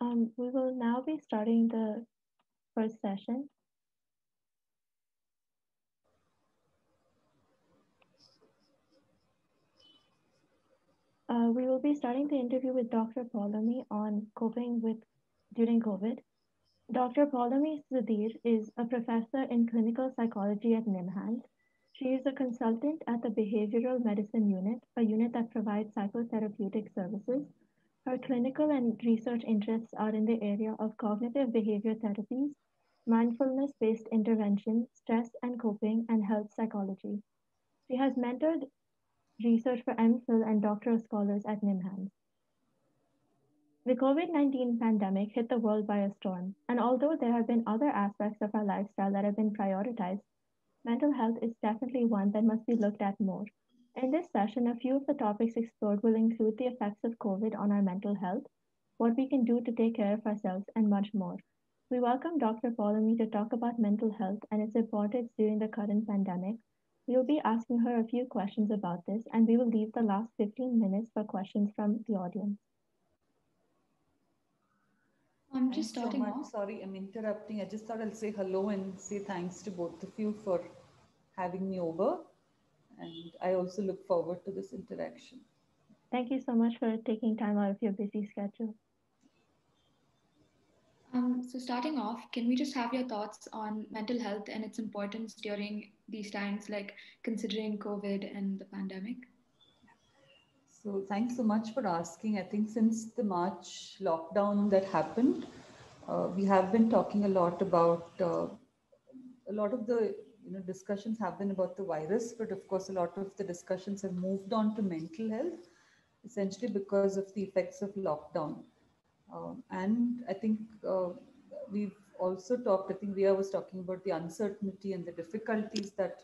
We will now be starting the first session. We will be starting the interview with Dr. Paulami on coping with during COVID. Dr. Paulami Sudhir is a professor in clinical psychology at NIMHANS. She is a consultant at the Behavioral Medicine Unit, a unit that provides psychotherapeutic services. Her clinical and research interests are in the area of cognitive behavior therapies, mindfulness based intervention, stress and coping, and health psychology. She has mentored research for MPhil and doctoral scholars at NIMHANS. The COVID-19 pandemic hit the world by a storm, and although there have been other aspects of our lifestyle that have been prioritized, mental health is definitely one that must be looked at more. In this session, a few of the topics explored will include the effects of COVID on our mental health, what we can do to take care of ourselves, and much more. We welcome Dr. Paulami to talk about mental health and its importance during the current pandemic. We will be asking her a few questions about this, and we will leave the last 15 minutes for questions from the audience. I'm just starting off. Sorry, I'm interrupting. I just thought I'll say hello and say thanks to both of you for having me over. And I also look forward to this interaction. Thank you so much for taking time out of your busy schedule. So starting off, can we just have your thoughts on mental health and its importance during these times, like considering COVID and the pandemic? So thanks so much for asking. I think since the March lockdown that happened, we have been talking a lot about a lot of the discussions have been about the virus, but of course a lot of the discussions have moved on to mental health, essentially because of the effects of lockdown. And I think we've also talked, I think Ria was talking about the uncertainty and the difficulties that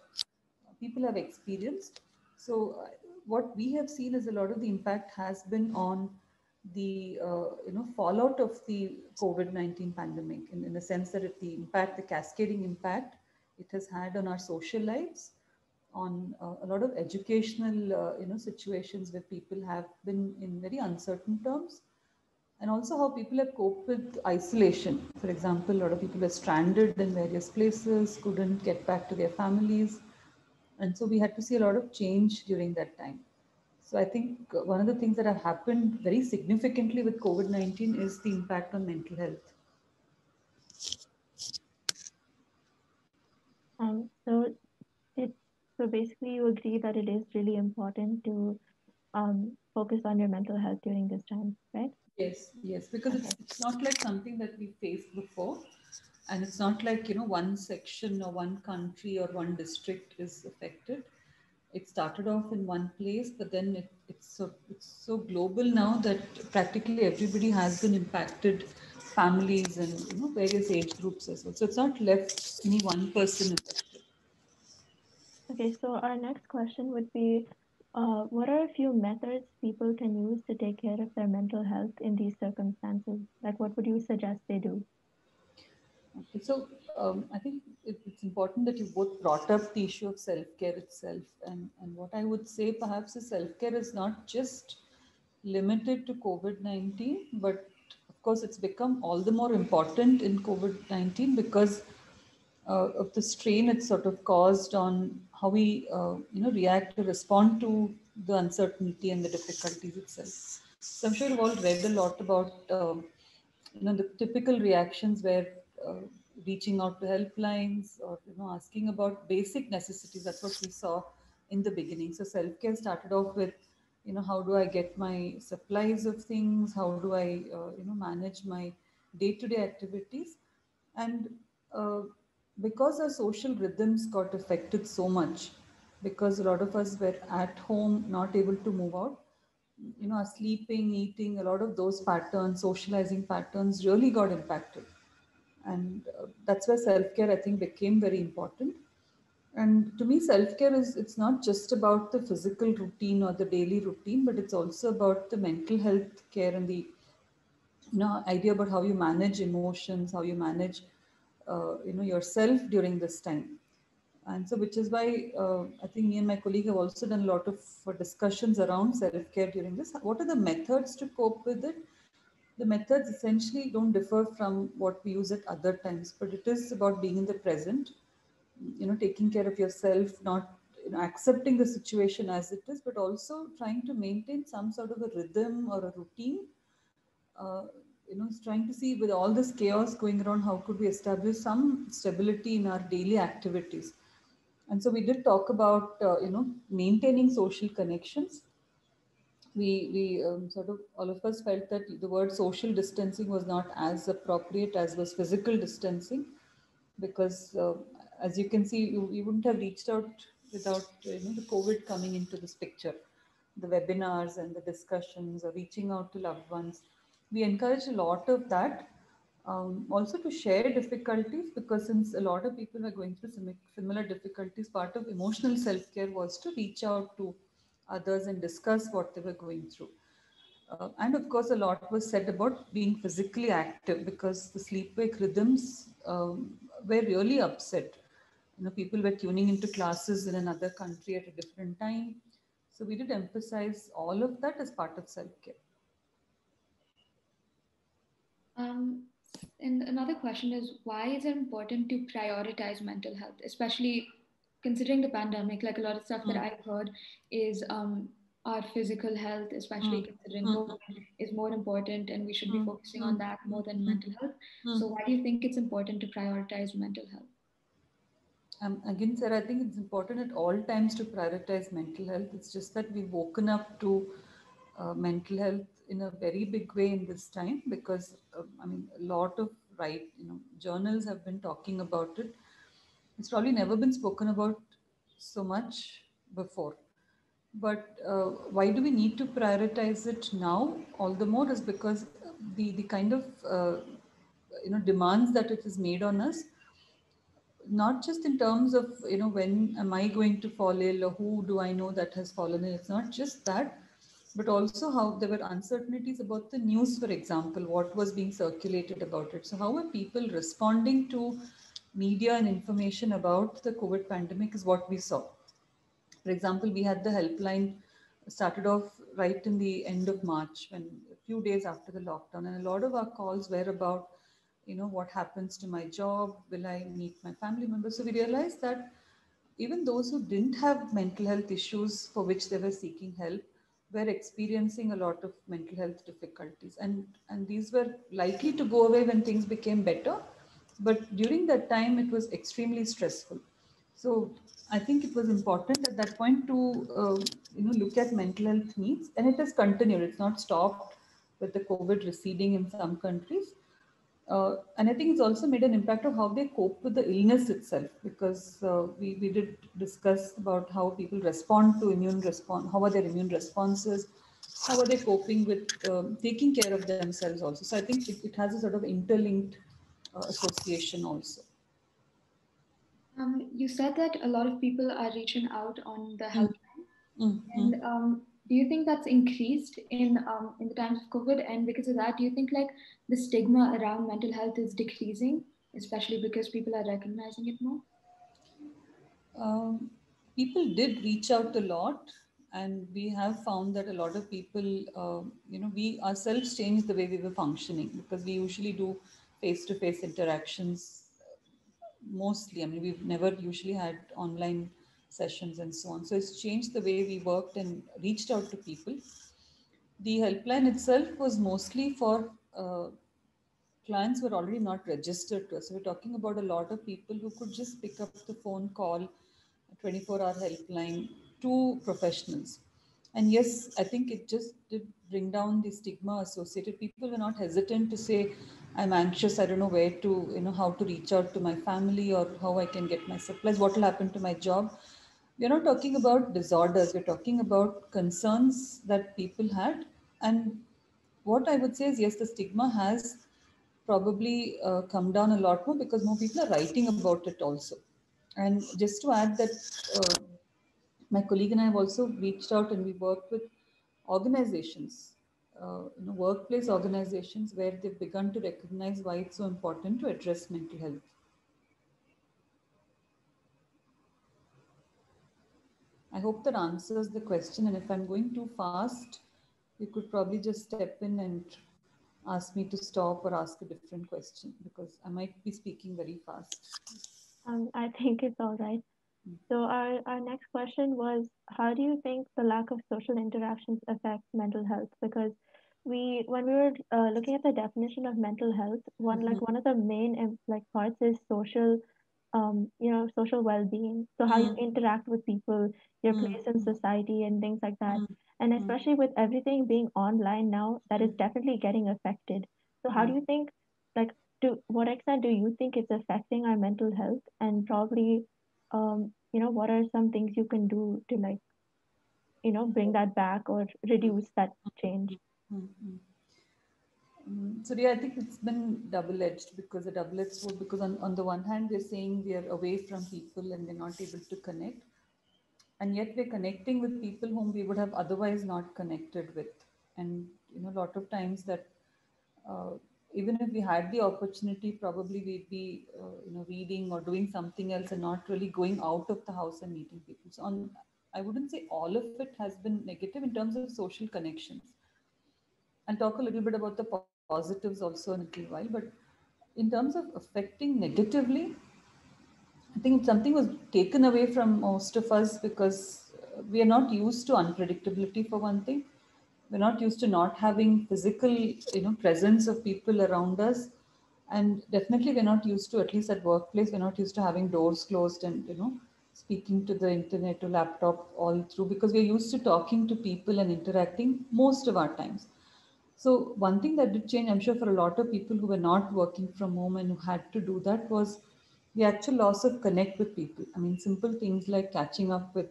people have experienced. So what we have seen is a lot of the impact has been on the fallout of the COVID-19 pandemic, in the sense that the impact, the cascading impact it has had on our social lives, on a lot of educational situations where people have been in very uncertain terms, and also how people have coped with isolation. For example, a lot of people were stranded in various places, couldn't get back to their families, and so we had to see a lot of change during that time. So I think one of the things that have happened very significantly with COVID-19 is the impact on mental health. So basically you agree that it is really important to focus on your mental health during this time, right? Yes, because it's not like something that we faced before. And it's not like, one section or one country or one district is affected. It started off in one place, but then it's so global now that practically everybody has been impacted, families and various age groups as well. So it's not left any one person affected. Okay, so our next question would be, what are a few methods people can use to take care of their mental health in these circumstances? Like, what would you suggest they do? Okay, so I think it's important that you both brought up the issue of self-care itself. And what I would say perhaps is self-care is not just limited to COVID-19, but of course it's become all the more important in COVID-19 because of the strain it's sort of caused on how we react to respond to the uncertainty and the difficulties itself. So I'm sure you've all read a lot about the typical reactions where reaching out to helplines or asking about basic necessities. That's what we saw in the beginning. So self-care started off with how do I get my supplies of things, how do I manage my day-to-day activities. And because our social rhythms got affected so much, because a lot of us were at home not able to move out, our sleeping, eating, a lot of those patterns, socializing patterns really got impacted. And that's where self-care I think became very important. And to me, self-care it's not just about the physical routine or the daily routine, but it's also about the mental health care and the idea about how you manage emotions, how you manage yourself during this time. And so which is why I think me and my colleague have also done a lot of discussions around self-care during this. What are the methods to cope with it? The methods essentially don't differ from what we use at other times, but it is about being in the present, taking care of yourself, not accepting the situation as it is, but also trying to maintain some sort of a rhythm or a routine. uh, trying to see with all this chaos going around, how could we establish some stability in our daily activities. And so we did talk about maintaining social connections. We sort of, all of us felt that the word social distancing was not as appropriate as was physical distancing, because as you can see, you wouldn't have reached out without the COVID coming into this picture. The webinars and the discussions, or reaching out to loved ones, we encourage a lot of that. Also to share difficulties, because since a lot of people are going through similar difficulties, part of emotional self-care was to reach out to others and discuss what they were going through. And of course, a lot was said about being physically active, because the sleep-wake rhythms were really upset. People were tuning into classes in another country at a different time. So we did emphasize all of that as part of self-care. Um, and another question is, why is it important to prioritize mental health, especially considering the pandemic? Like, a lot of stuff that I've heard is our physical health, especially considering COVID, is more important, and we should be focusing on that more than mental health. So why do you think it's important to prioritize mental health? Again, sir, I think it's important at all times to prioritize mental health. It's just that we've woken up to mental health in a very big way in this time, because a lot of journals have been talking about it. It's probably never been spoken about so much before. But why do we need to prioritize it now all the more is because the kind of demands that it has made on us, not just in terms of when am I going to fall ill, or who do I know that has fallen ill. It's not just that, but also how there were uncertainties about the news, for example, what was being circulated about it. So how are people responding to media and information about the COVID pandemic is what we saw. For example, we had the helpline started off right in the end of March, when a few days after the lockdown, and a lot of our calls were about, what happens to my job? Will I meet my family members? So we realized that even those who didn't have mental health issues for which they were seeking help were experiencing a lot of mental health difficulties. And these were likely to go away when things became better. But during that time, it was extremely stressful. So I think it was important at that point to look at mental health needs, and it has continued. It's not stopped with the COVID receding in some countries. And I think it's also made an impact of how they cope with the illness itself, because we did discuss about how people respond to immune response, how are their immune responses, how are they coping with taking care of themselves also. So I think it has a sort of interlinked association also. You said that a lot of people are reaching out on the helpline, and do you think that's increased in the times of COVID? And because of that, do you think like the stigma around mental health is decreasing, especially because people are recognizing it more? People did reach out a lot, and we have found that a lot of people, we ourselves changed the way we were functioning, because we usually do face-to-face interactions mostly. We've never usually had online sessions and so on. So it's changed the way we worked and reached out to people. The helpline itself was mostly for clients who are already not registered to us. So we're talking about a lot of people who could just pick up the phone, call a 24-hour helpline to professionals. And yes, I think it just did bring down the stigma associated. People were not hesitant to say, I'm anxious, I don't know where to, how to reach out to my family, or how I can get my supplies, what will happen to my job. We're not talking about disorders, we're talking about concerns that people had. And what I would say is, yes, the stigma has probably come down a lot more, because more people are writing about it also. And just to add that, my colleague and I have also reached out, and we worked with organizations, workplace organizations, where they've begun to recognize why it's so important to address mental health. I hope that answers the question. And if I'm going too fast, you could probably just step in and ask me to stop or ask a different question because I might be speaking very fast. I think it's all right. So our next question was, how do you think the lack of social interactions affects mental health? Because when we were looking at the definition of mental health, Mm-hmm. one of the main like parts is social, social well-being. So how you interact with people, your place in society, and things like that. And especially with everything being online now, that is definitely getting affected. So how do you think, like, to what extent do you think it's affecting our mental health? And probably, what are some things you can do to, like, bring that back or reduce that change? Mm-hmm. So yeah, I think it's been double-edged because a double-edged sword because on the one hand we're saying we are away from people and we're not able to connect, and yet we're connecting with people whom we would have otherwise not connected with. And a lot of times that uh, even if we had the opportunity, probably we'd be reading or doing something else and not really going out of the house and meeting people. So I wouldn't say all of it has been negative in terms of social connections. I'll talk a little bit about the positives also in a little while, but in terms of affecting negatively, I think something was taken away from most of us because we are not used to unpredictability for one thing. We're not used to not having physical, presence of people around us, and definitely we're not used to, at least at workplace, we're not used to having doors closed and speaking to the internet or laptop all through because we're used to talking to people and interacting most of our times. So one thing that did change, I'm sure for a lot of people who were not working from home and who had to do that was the actual loss of connect with people. I mean, simple things like catching up with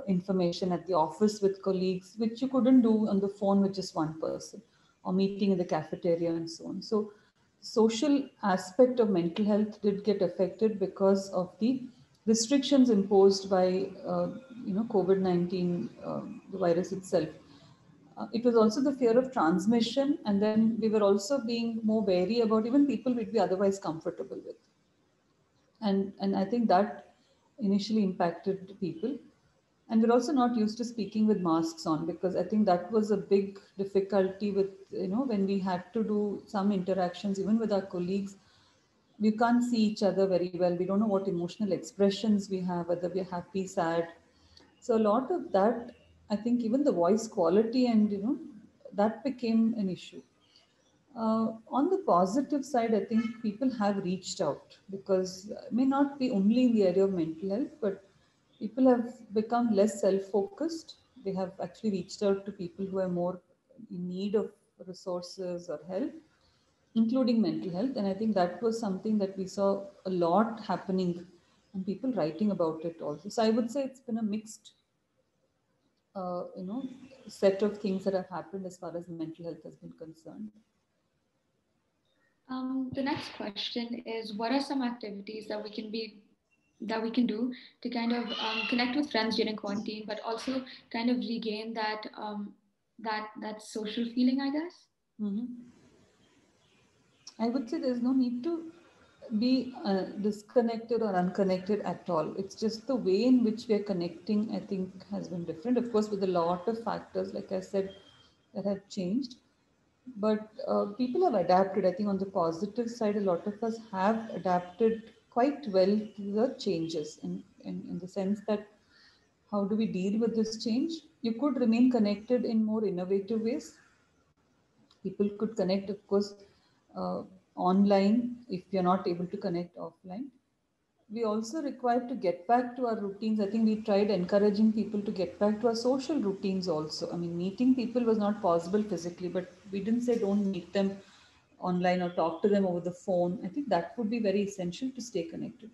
information at the office with colleagues, which you couldn't do on the phone with just one person, or meeting in the cafeteria and so on. So, social aspect of mental health did get affected because of the restrictions imposed by COVID-19, the virus itself. It was also the fear of transmission, and then we were also being more wary about even people we'd be otherwise comfortable with, and I think that initially impacted people. And we're also not used to speaking with masks on because I think that was a big difficulty with when we had to do some interactions even with our colleagues. We can't see each other very well. We don't know what emotional expressions we have, whether we're happy, sad. So a lot of that, I think, even the voice quality and that became an issue. On the positive side, I think people have reached out because it may not be only in the area of mental health, but people have become less self-focused. They have actually reached out to people who are more in need of resources or help, including mental health. And I think that was something that we saw a lot happening and people writing about it also. So I would say it's been a mixed, uh, you know, set of things that have happened as far as mental health has been concerned. The next question is, what are some activities that we can do to kind of connect with friends during quarantine, but also kind of regain that social feeling, I guess. Mm-hmm. I would say there's no need to be disconnected or unconnected at all. It's just the way in which we are connecting, I think, has been different. Of course, with a lot of factors, like I said, that have changed. But people have adapted. I think on the positive side, a lot of us have adapted quite well to the changes in the sense that how do we deal with this change? You could remain connected in more innovative ways. People could connect, of course, uh, online if you're not able to connect offline. We also required to get back to our routines. I think we tried encouraging people to get back to our social routines also. I mean, meeting people was not possible physically, but we didn't say don't meet them online or talk to them over the phone. I think that would be very essential to stay connected.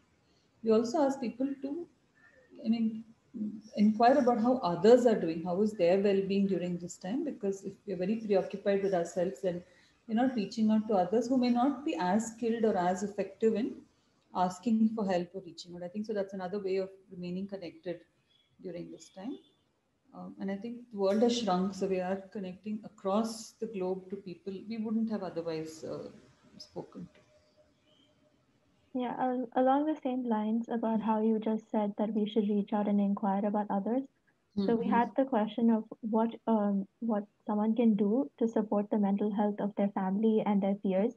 We also asked people to, I mean, inquire about how others are doing, how is their well-being during this time. Because if we're very preoccupied with ourselves, then we're not reaching out to others who may not be as skilled or as effective in asking for help or reaching out. I think so. That's another way of remaining connected during this time. And I think the world has shrunk, so we are connecting across the globe to people we wouldn't have otherwise spoken to. Yeah, along the same lines about how you just said that we should reach out and inquire about others. So we had the question of what someone can do to support the mental health of their family and their peers,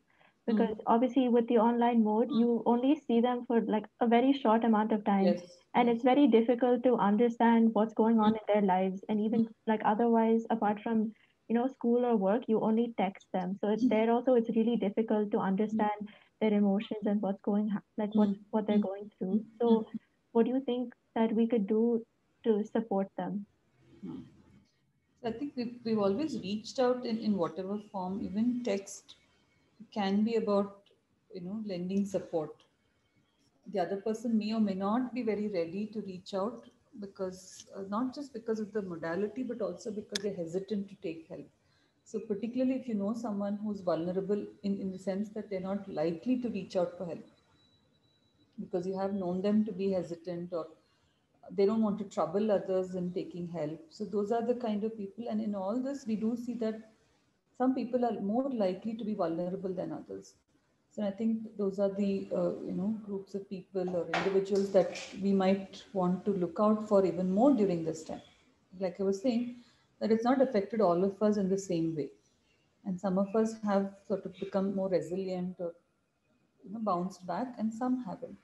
because obviously with the online mode, you only see them for like a very short amount of time, Yes, and yes. it's very difficult to understand what's going Mm, on in their lives. And even like otherwise, apart from school or work, you only text them. So there also it's really difficult to mm, understand their emotions and what's going like mm, what they're mm, going mm, through. mm, So what do you think that we could do to support them? mm. So I think we've always reached out in whatever form, even text can be about, lending support. The other person may or may not be very ready to reach out because not just because of the modality, but also because they're hesitant to take help. So particularly if you know someone who's vulnerable in the sense that they're not likely to reach out for help because you have known them to be hesitant, or they don't want to trouble others in taking help. So those are the kind of people. And in all this, we do see that some people are more likely to be vulnerable than others. So I think those are the groups of people or individuals that we might want to look out for even more during this time. Like I was saying, that it's not affected all of us in the same way, and some of us have sort of become more resilient or bounced back, and some haven't.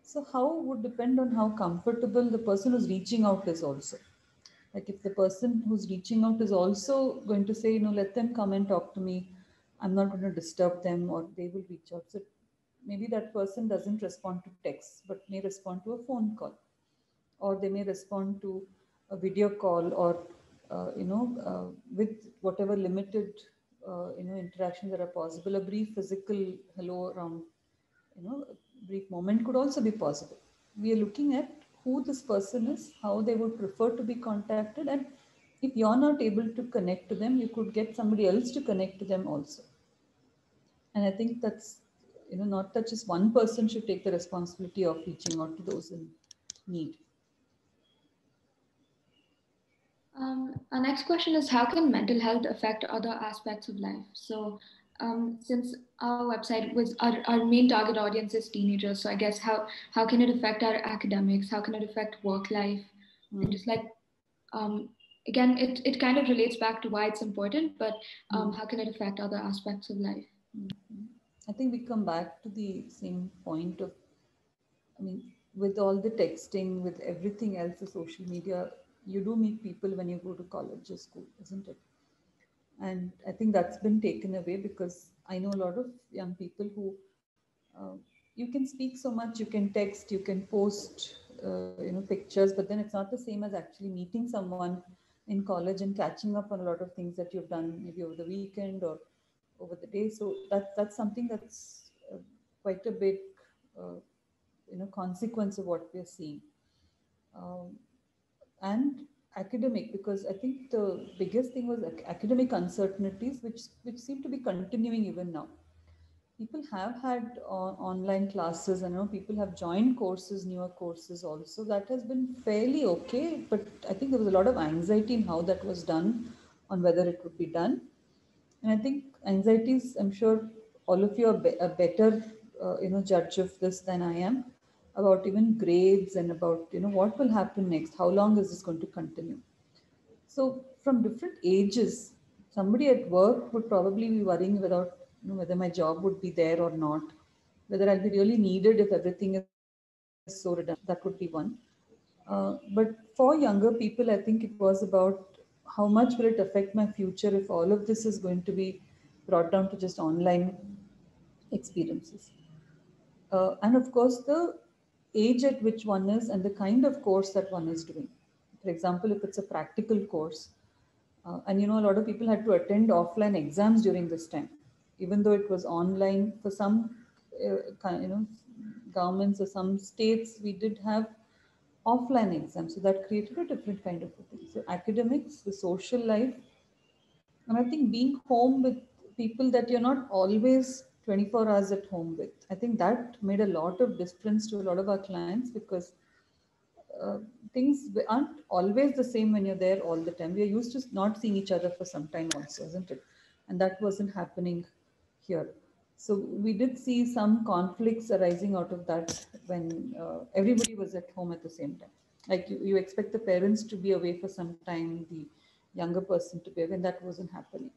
So how would depend on how comfortable the person who's reaching out is also. Like if the person who's reaching out is also going to say, let them come and talk to me, I'm not going to disturb them, or they will reach out. So maybe that person doesn't respond to texts, but may respond to a phone call, or they may respond to a video call, or with whatever limited interactions that are possible, a brief physical hello around, a brief moment could also be possible. We are looking at who this person is, how they would prefer to be contacted, and if you're not able to connect to them, you could get somebody else to connect to them also. And I think that's, not that just one person should take the responsibility of reaching out to those in need. Our next question is, how can mental health affect other aspects of life? So, since our website was our main target audience is teenagers, so I guess how can it affect our academics? How can it affect work life? And just like um, again, it kind of relates back to why it's important, but how can it affect other aspects of life? I think we come back to the same point of, I mean, with all the texting, with everything else, the social media, you do meet people when you go to college or school, isn't it? And I think that's been taken away because I know a lot of young people who, uh, you can speak so much, you can text, you can post, pictures, but then it's not the same as actually meeting someone in college and catching up on a lot of things that you've done maybe over the weekend or over the day. So that's something that's quite a big, uh, consequence of what we're seeing. Um, and academic, because I think the biggest thing was academic uncertainties, which seem to be continuing even now. People have had online classes, and people have joined courses, newer courses also. That has been fairly okay, but I think there was a lot of anxiety in how that was done, on whether it would be done. And I think anxieties, I'm sure all of you are a better, judge of this than I am, about even grades and about, what will happen next? How long is this going to continue? So from different ages, somebody at work would probably be worrying without, whether my job would be there or not, whether I'll be really needed if everything is so redundant. That would be one. But for younger people, I think it was about how much will it affect my future if all of this is going to be brought down to just online experiences. And of course, the age at which one is and the kind of course that one is doing. For example, if it's a practical course, and a lot of people had to attend offline exams during this time, even though it was online for some, governments or some states, we did have offline exams. So that created a different kind of a thing. So academics, the social life, and I think being home with people that you're not always 24 hours at home with, I think that made a lot of difference to a lot of our clients because uh, things aren't always the same when you're there all the time. We are used to not seeing each other for some time also, isn't it? And that wasn't happening here. So we did see some conflicts arising out of that when everybody was at home at the same time. Like you expect the parents to be away for some time, the younger person to be away, and that wasn't happening.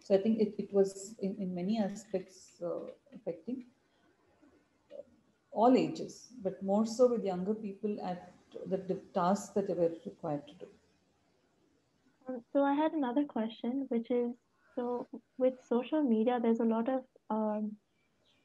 So I think it was in many aspects affecting all ages, but more so with younger people at the tasks that they were required to do. So I had another question, which is, so with social media, there's a lot of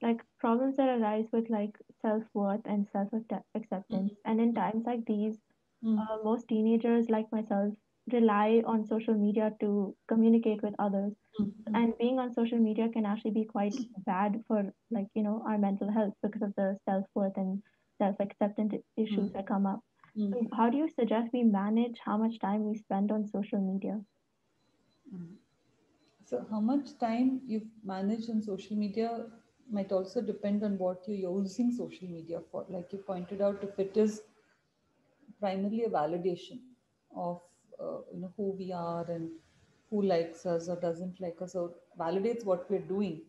like problems that arise with like self-worth and self-acceptance. And in times like these, Mm. most teenagers like myself rely on social media to communicate with others. Mm. And being on social media can actually be quite bad for like, our mental health because of the self-worth and self-acceptance issues Mm. that come up. Mm. So how do you suggest we manage how much time we spend on social media? Mm. So, how much time you manage on social media might also depend on what you're using social media for. Like you pointed out, if it is primarily a validation of who we are and who likes us or doesn't like us or validates what we're doing,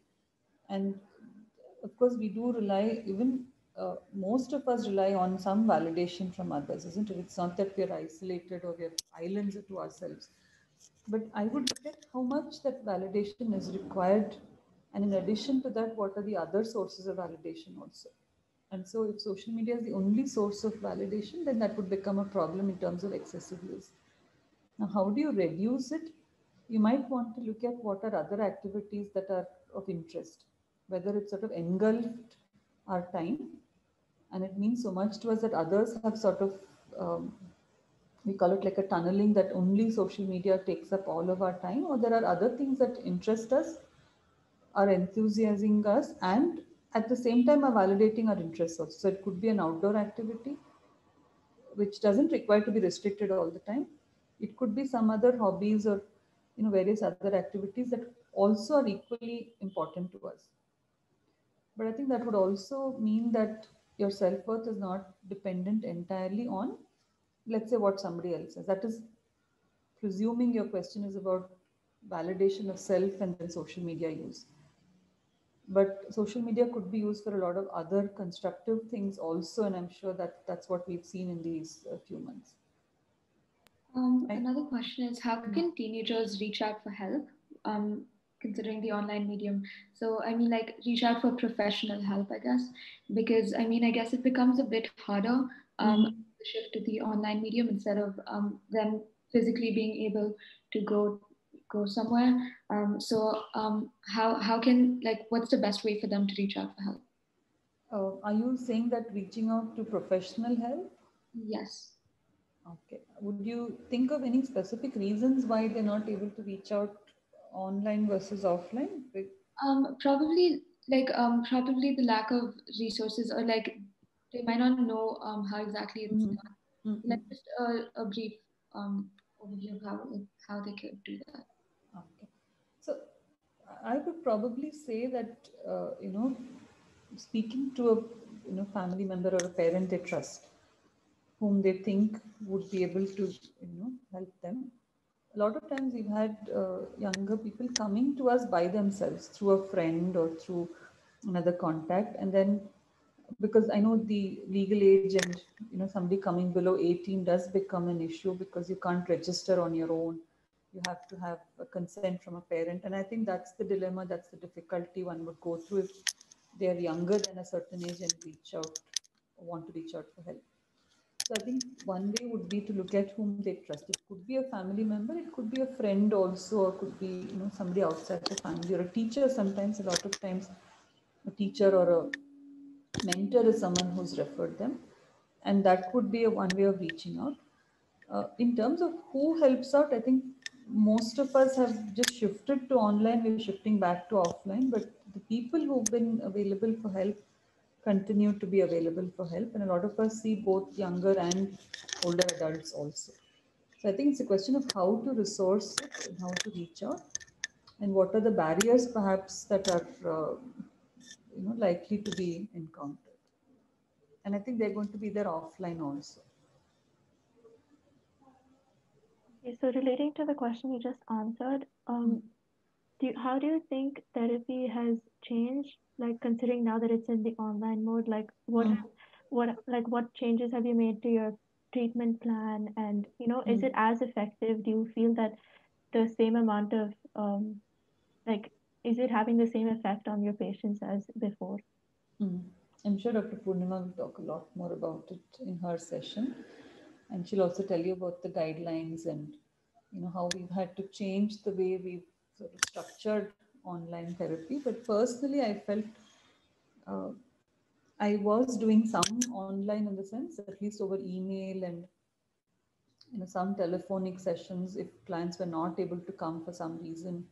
and of course we do rely, even most of us rely on some validation from others, isn't it? It's not that we're isolated or we're islands to ourselves, but I would look at how much that validation is required, and in addition to that, what are the other sources of validation also. And so if social media is the only source of validation, then that would become a problem in terms of excessive use. Now, how do you reduce it? You might want to look at what are other activities that are of interest, whether it's sort of engulfed our time and it means so much to us that others have sort of, we call it like a tunneling, that only social media takes up all of our time, or there are other things that interest us, are enthusiasming us, and at the same time are validating our interests also. So it could be an outdoor activity which doesn't require to be restricted all the time. It could be some other hobbies or various other activities that also are equally important to us. But I think that would also mean that your self-worth is not dependent entirely on, let's say, what somebody else says. That is presuming your question is about validation of self and then social media use. But social media could be used for a lot of other constructive things also, and I'm sure that that's what we've seen in these few months. Another question is, how can teenagers reach out for help, considering the online medium? So, I mean, like, reach out for professional help, I guess, because I mean, I guess it becomes a bit harder to shift to the online medium instead of them physically being able to go somewhere. How can, like, what's the best way for them to reach out for help? Are you saying that reaching out to professional help? Yes. Okay. Would you think of any specific reasons why they're not able to reach out online versus offline? Probably the lack of resources, or like they might not know how exactly it's Mm-hmm. done. Mm-hmm. Like just a brief overview of how they could do that. Okay. So I would probably say that speaking to a family member or a parent they trust, whom they think would be able to help them. A lot of times we've had younger people coming to us by themselves through a friend or through another contact, and then because I know the legal age and somebody coming below 18 does become an issue because you can't register on your own. You have to have a consent from a parent, and I think that's the dilemma, that's the difficulty one would go through if they are younger than a certain age and want to reach out for help. So I think one way would be to look at whom they trust. It could be a family member, it could be a friend also, or could be somebody outside the family, or a teacher. Sometimes, a lot of times, a teacher or a mentor is someone who's referred them, and that would be a one way of reaching out. In terms of who helps out, I think most of us have just shifted to online. We're shifting back to offline, but the people who've been available for help continue to be available for help, and a lot of us see both younger and older adults also. So I think it's a question of how to resource it and how to reach out, and what are the barriers perhaps that are likely to be encountered. And I think they're going to be there offline also. Okay, so relating to the question you just answered, how do you think therapy has changed, like considering now that it's in the online mode? Like, what changes have you made to your treatment plan? And, is it as effective? Do you feel that the same amount of like, is it having the same effect on your patients as before? I'm sure Dr. Purnima will talk a lot more about it in her session, and she'll also tell you about the guidelines and how we've had to change the way we've sort of structured online therapy. But personally, I felt uh, I was doing some online in the sense, at least over email and some telephonic sessions if clients were not able to come for some reason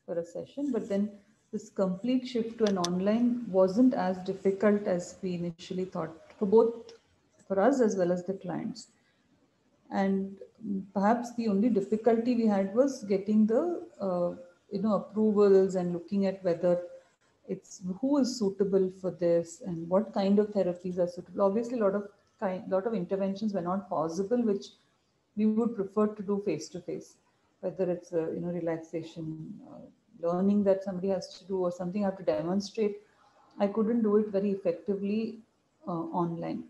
for a session. But then this complete shift to an online wasn't as difficult as we initially thought, for us as well as the clients. And perhaps the only difficulty we had was getting the approvals and looking at whether it's who is suitable for this and what kind of therapies are suitable. Obviously, lot of interventions were not possible, which we would prefer to do face to face, whether it's a relaxation learning that somebody has to do or something I have to demonstrate. I couldn't do it very effectively online.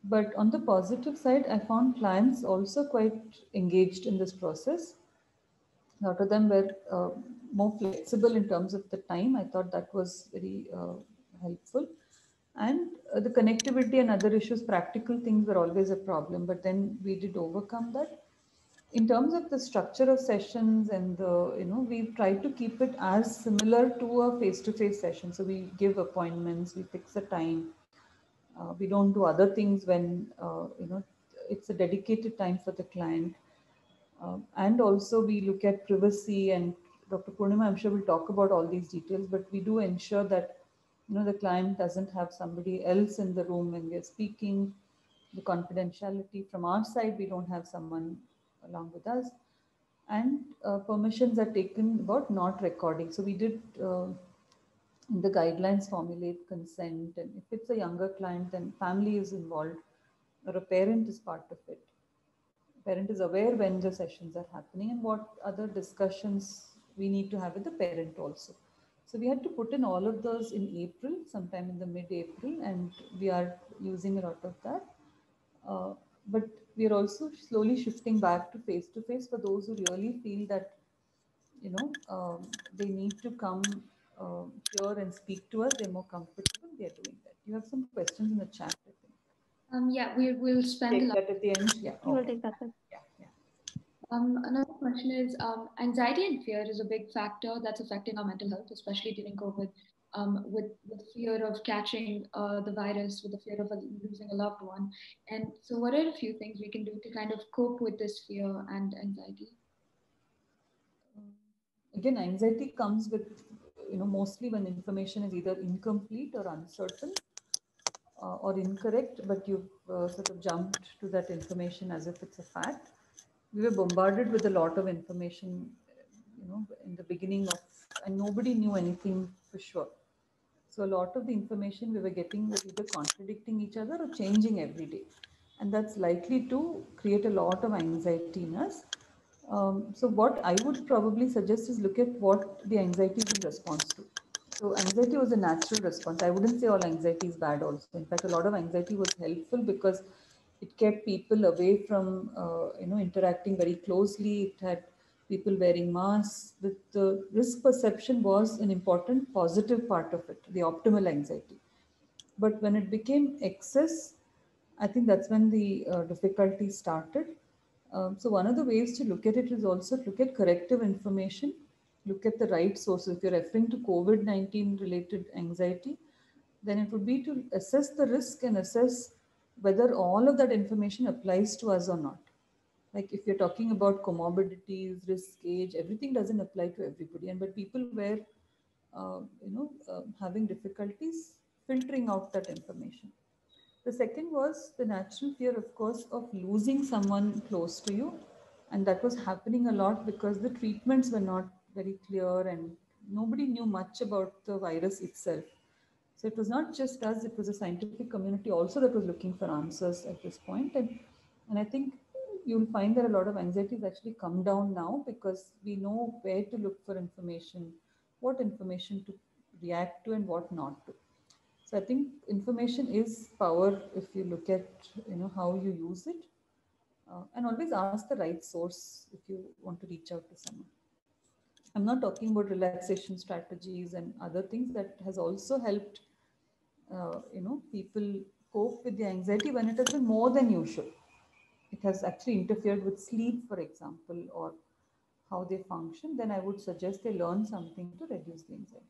But on the positive side, I found clients also quite engaged in this process. A lot of them were more flexible in terms of the time. I thought that was very helpful. And the connectivity and other issues, practical things were always a problem, but then we did overcome that. In terms of the structure of sessions and we try to keep it as similar to a face-to-face session. So we give appointments, we fix a time. We don't do other things when, it's a dedicated time for the client. And also we look at privacy, and Dr. Purnima, I'm sure will talk about all these details, but we do ensure that, the client doesn't have somebody else in the room when we're speaking. The confidentiality from our side, we don't have someone along with us. And permissions are taken about not recording. So we did in the guidelines formulate consent, and if it's a younger client, then family is involved or a parent is part of it. Parent is aware when the sessions are happening and what other discussions we need to have with the parent also. So we had to put in all of those in April, sometime in the mid-April, and we are using a lot of that. But we are also slowly shifting back to face for those who really feel that they need to come here and speak to us. They're more comfortable. They're doing that. You have some questions in the chat, I think. Yeah, we'll spend take that at the end. Yeah, you will take that. Yeah. Another question is anxiety and fear is a big factor that's affecting our mental health, especially during COVID, with fear of catching the virus, with the fear of losing a loved one. And so, what are a few things we can do to kind of cope with this fear and anxiety? Again, anxiety comes with, mostly when information is either incomplete or uncertain or incorrect, but you've sort of jumped to that information as if it's a fact. We were bombarded with a lot of information, in the beginning of, and nobody knew anything for sure. So a lot of the information we were getting was either contradicting each other or changing every day. And that's likely to create a lot of anxiety in us. So what I would probably suggest is look at what the anxiety is in response to. So anxiety was a natural response. I wouldn't say all anxiety is bad also. In fact, a lot of anxiety was helpful because it kept people away from, interacting very closely. It had people wearing masks. The risk perception was an important positive part of it, the optimal anxiety. But when it became excess, I think that's when the difficulty started. So one of the ways to look at it is also to look at corrective information, look at the right sources. If you're referring to COVID-19 related anxiety, then it would be to assess the risk and assess whether all of that information applies to us or not. Like if you're talking about comorbidities, risk, age, everything doesn't apply to everybody. But people were, having difficulties filtering out that information. The second was the natural fear, of course, of losing someone close to you. And that was happening a lot because the treatments were not very clear and nobody knew much about the virus itself. So it was not just us, it was a scientific community also that was looking for answers at this point. And I think you'll find that a lot of anxiety has actually come down now because we know where to look for information, what information to react to and what not to. So I think information is power if you look at how you use it, and always ask the right source if you want to reach out to someone. I'm not talking about relaxation strategies and other things that has also helped people cope with the anxiety when it has been more than usual. It has actually interfered with sleep, for example, or how they function. Then I would suggest they learn something to reduce the anxiety.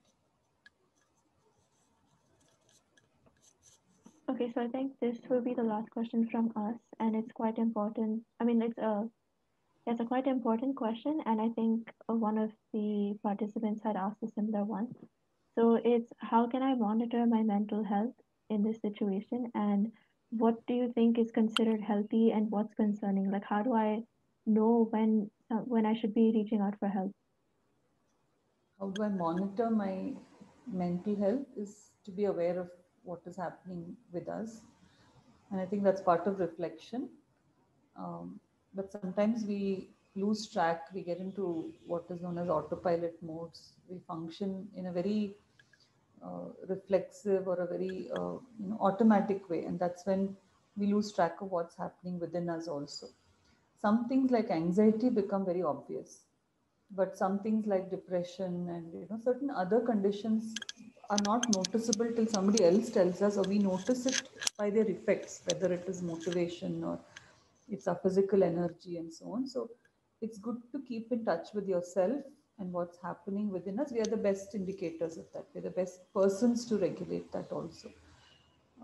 Okay, so I think this will be the last question from us, and it's quite important. I mean, it's a quite important question, and I think one of the participants had asked a similar one. So it's how can I monitor my mental health in this situation, and what do you think is considered healthy and what's concerning? Like, how do I know when I should be reaching out for help? How do I monitor my mental health is to be aware of what is happening with us. And I think that's part of reflection. But sometimes we lose track, we get into what is known as autopilot modes. We function in a very reflexive or a very automatic way, and that's when we lose track of what's happening within us also. Some things like anxiety become very obvious, but some things like depression and certain other conditions are not noticeable till somebody else tells us, or we notice it by their effects, whether it is motivation or it's our physical energy and so on. So it's good to keep in touch with yourself and what's happening within us. We are the best indicators of that. We're the best persons to regulate that also.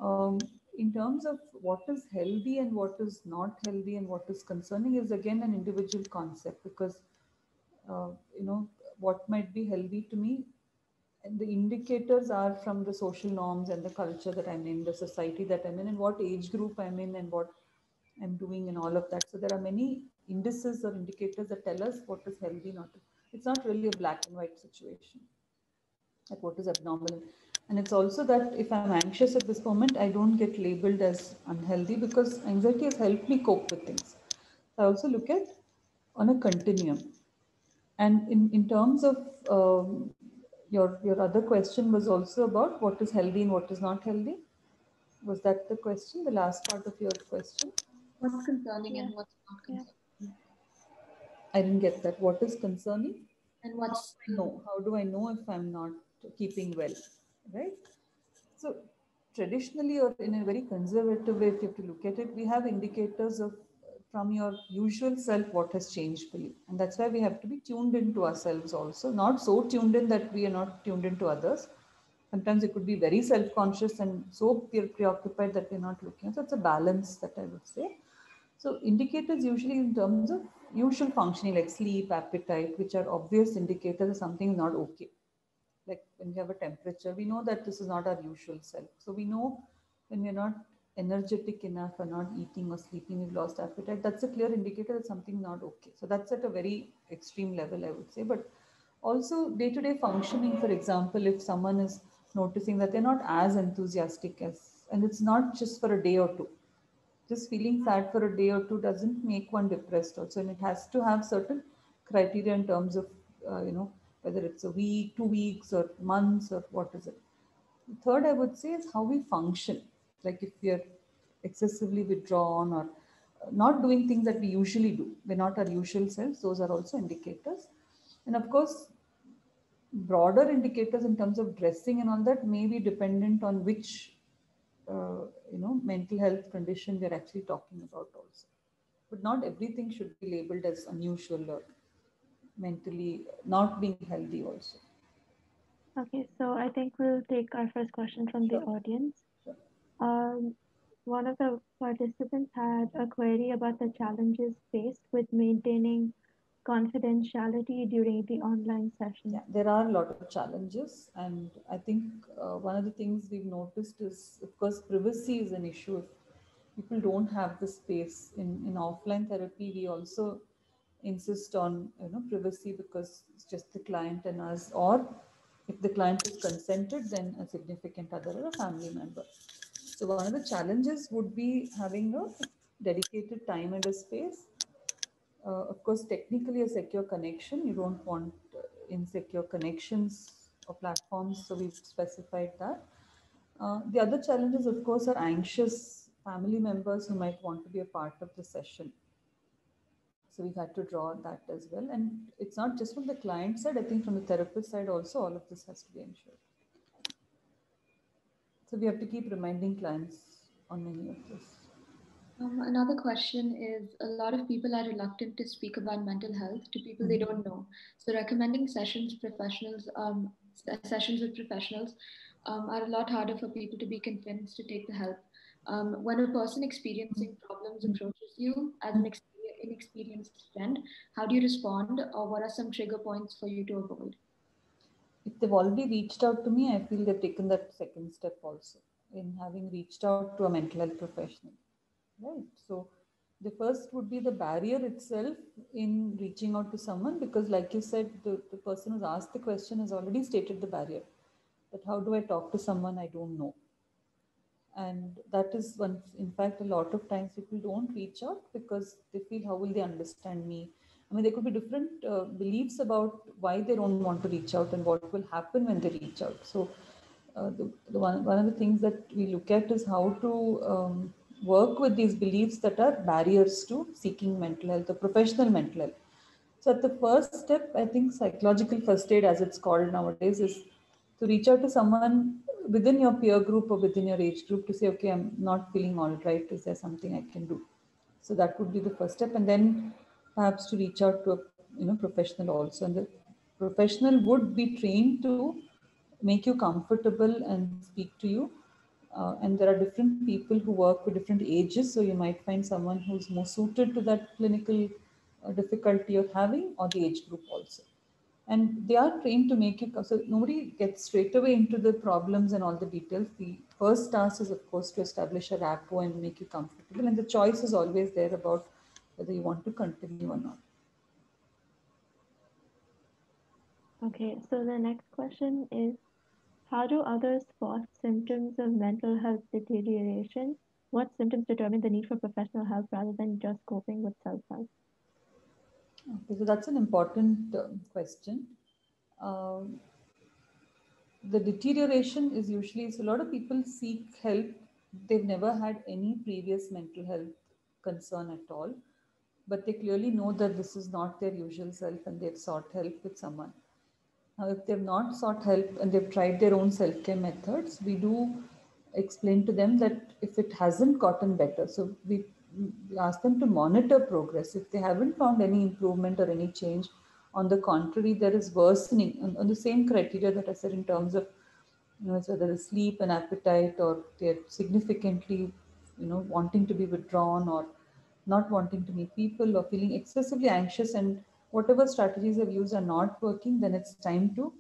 um, in terms of what is healthy and what is not healthy and what is concerning is again an individual concept, because uh, you know what might be healthy to me, and the indicators are from the social norms and the culture that I'm in, the society that I'm in, and what age group I'm in, and what I'm doing, and all of that. So there are many indices or indicators that tell us what is healthy, not. It's not really a black and white situation, like what is abnormal. And it's also that if I'm anxious at this moment, I don't get labeled as unhealthy, because anxiety has helped me cope with things. I also look at on a continuum. And in terms of your other question was also about what is healthy and what is not healthy. Was that the question, the last part of your question? What's concerning Yeah, and what's not yeah. concerning? I didn't get that. What is concerning? And How do what's I know? How do I know if I'm not keeping well? Right? So traditionally, or in a very conservative way, if you have to look at it, we have indicators of from your usual self what has changed for you, and that's why we have to be tuned into ourselves also. Not so tuned in that we are not tuned into others. Sometimes it could be very self-conscious and so preoccupied that we're not looking. So it's a balance that I would say. So indicators usually in terms of usual functioning like sleep, appetite, which are obvious indicators that something is not okay. Like when we have a temperature, we know that this is not our usual self. So we know when we're not energetic enough or not eating or sleeping, we've lost appetite. That's a clear indicator that something is not okay. So that's at a very extreme level, I would say. But also day-to-day functioning, for example, if someone is noticing that they're not as enthusiastic as, and it's not just for a day or two, just feeling sad for a day or two doesn't make one depressed also, and it has to have certain criteria in terms of whether it's a week, 2 weeks, or months, or what is it. The third I would say is how we function. Like if we are excessively withdrawn or not doing things that we usually do, we're not our usual selves, those are also indicators. And of course, broader indicators in terms of dressing and all that may be dependent on which mental health condition we're actually talking about also. But not everything should be labeled as unusual or mentally not being healthy also. Okay, so I think we'll take our first question from the Sure, audience. sure. Um, One of the participants had a query about the challenges faced with maintaining confidentiality during the online session. Yeah, there are a lot of challenges, and I think one of the things we've noticed is, of course, privacy is an issue. If people don't have the space in offline therapy, we also insist on privacy, because it's just the client and us, or if the client is consented, then a significant other or a family member. So one of the challenges would be having a dedicated time and a space. Of course, technically a secure connection. You don't want insecure connections or platforms, so we've specified that. The other challenges, of course, are anxious family members who might want to be a part of the session. So we've had to draw that as well. And it's not just from the client side, I think from the therapist side also, all of this has to be ensured. So we have to keep reminding clients on many of this. Another question is a lot of people are reluctant to speak about mental health to people they don't know. So recommending sessions with professionals are a lot harder for people to be convinced to take the help. When a person experiencing problems approaches you as an inexperienced friend, how do you respond, or what are some trigger points for you to avoid? If they've already reached out to me, I feel they've taken that second step also in having reached out to a mental health professional. Right. So the first would be the barrier itself in reaching out to someone, because like you said, the person who's asked the question has already stated the barrier, that how do I talk to someone I don't know? And that is one, in fact, a lot of times people don't reach out because they feel, how will they understand me? I mean, there could be different beliefs about why they don't want to reach out and what will happen when they reach out. So one of the things that we look at is how to work with these beliefs that are barriers to seeking mental health or professional mental health. So at the first step, I think psychological first aid, as it's called nowadays, is to reach out to someone within your peer group or within your age group to say, okay, I'm not feeling all right. Is there something I can do? So that would be the first step, and then perhaps to reach out to a professional also. And the professional would be trained to make you comfortable and speak to you. And there are different people who work with different ages, so you might find someone who's more suited to that clinical difficulty you're having, or the age group also. And they are trained to make you, so nobody gets straight away into the problems and all the details. The first task is, of course, to establish a rapport and make you comfortable, and the choice is always there about whether you want to continue or not. Okay, so the next question is, how do others spot symptoms of mental health deterioration? What symptoms determine the need for professional help rather than just coping with self-help? Okay, so that's an important question. Um the deterioration is usually, so a lot of people seek help. They've never had any previous mental health concern at all, but they clearly know that this is not their usual self and they've sought help with someone. Now, if they've not sought help and they've tried their own self-care methods, we do explain to them that if it hasn't gotten better, so we ask them to monitor progress. If they haven't found any improvement or any change, on the contrary, there is worsening on the same criteria that I said in terms of, whether it's sleep and appetite, or they're significantly, wanting to be withdrawn, or not wanting to meet people, or feeling excessively anxious, and whatever strategies I've used are not working, then it's time to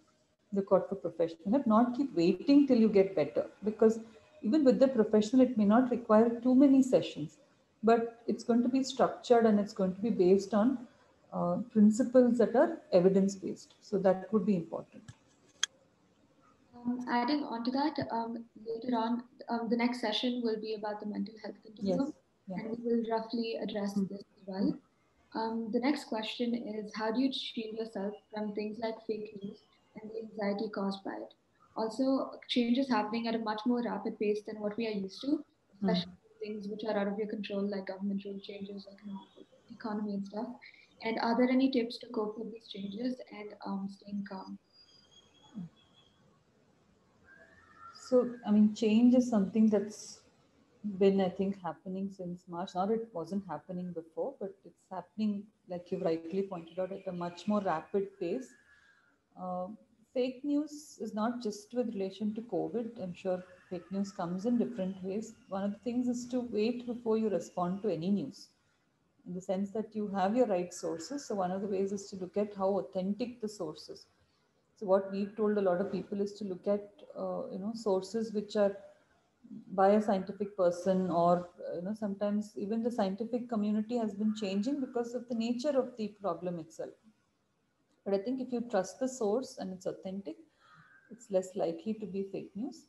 look out for professional help. Not keep waiting till you get better, because even with the professional, it may not require too many sessions, but it's going to be structured and it's going to be based on principles that are evidence based. So that would be important. Adding on to that, later on, the next session will be about the mental health continuum, Yes. Yeah. and we will roughly address this as well. The next question is, how do you shield yourself from things like fake news and the anxiety caused by it? Also, changes happening at a much more rapid pace than what we are used to, especially things which are out of your control, like government rule changes, economy and stuff. And are there any tips to cope with these changes and staying calm? So, I mean, change is something that's been, I think, happening since March. Not it wasn't happening before, but it's happening, like you rightly pointed out, at a much more rapid pace. Uh, Fake news is not just with relation to COVID. I'm sure fake news comes in different ways. One of the things is to wait before you respond to any news, in the sense that you have your right sources. So one of the ways is to look at how authentic the source is. So what we've told a lot of people is to look at sources which are by a scientific person, or sometimes even the scientific community has been changing because of the nature of the problem itself. But I think if you trust the source and it's authentic, it's less likely to be fake news.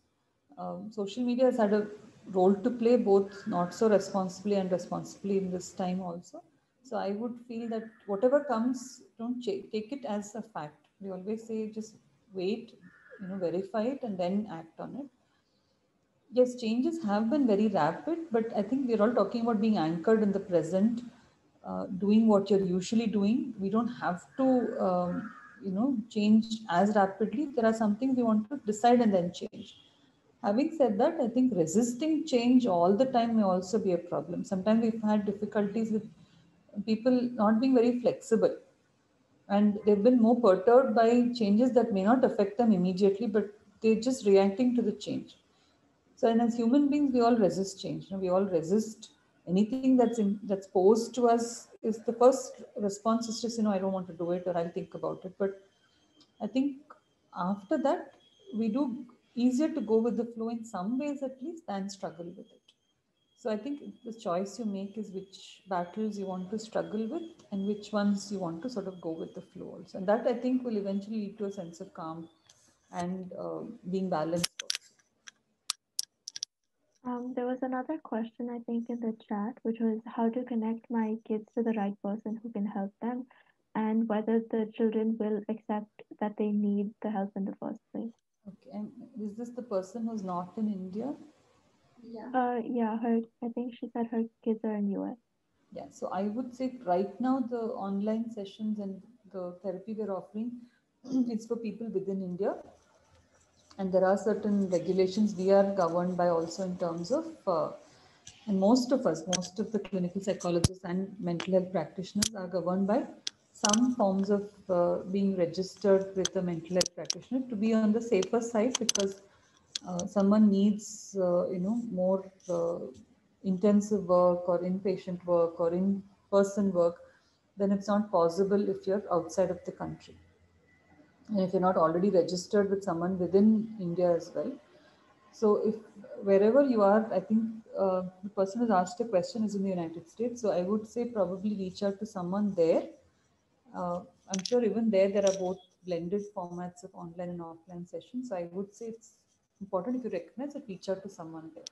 Social media has had a role to play, both not so responsibly and responsibly in this time also. So I would feel that whatever comes, don't take it as a fact. We always say just wait, verify it and then act on it. yes, changes have been very rapid, but I think we're all talking about being anchored in the present, doing what you're usually doing. We don't have to, change as rapidly. There are some things we want to decide and then change. Having said that, I think resisting change all the time may also be a problem. Sometimes we've had difficulties with people not being very flexible, and they've been more perturbed by changes that may not affect them immediately, but they're just reacting to the change. So, and as human beings, we all resist change. We all resist anything that's posed to us. Is the first response is just, I don't want to do it, or I'll think about it. But I think after that, we do easier to go with the flow in some ways at least than struggle with it. So I think the choice you make is which battles you want to struggle with and which ones you want to sort of go with the flow also. And that I think will eventually lead to a sense of calm and being balanced also. There was another question, I think, in the chat, which was how to connect my kids to the right person who can help them, and whether the children will accept that they need the help in the first place. Okay, and is this the person who's not in India? Yeah, I think she said her kids are in US. Yeah, so I would say right now the online sessions and the therapy we're offering, it's for people within India. And there are certain regulations we are governed by also in terms of, and most of the clinical psychologists and mental health practitioners are governed by some forms of being registered with a mental health practitioner to be on the safer side, because someone needs, more intensive work or inpatient work or in-person work, then it's not possible if you're outside of the country. And if you're not already registered with someone within India as well. So if wherever you are, I think the person who's asked a question is in the United States. So I would say probably reach out to someone there. I'm sure even there are both blended formats of online and offline sessions. So I would say it's important, if you recognize it, reach out to someone there.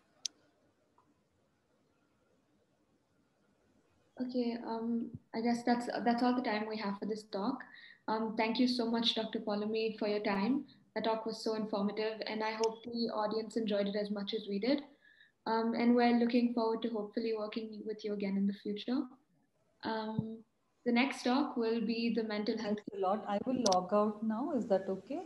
Okay, I guess that's all the time we have for this talk. Thank you so much, Dr. Paulomi, for your time. The talk was so informative, and I hope the audience enjoyed it as much as we did. And we're looking forward to hopefully working with you again in the future. The next talk will be the mental health. Thanks a lot. I will log out now. Is that okay?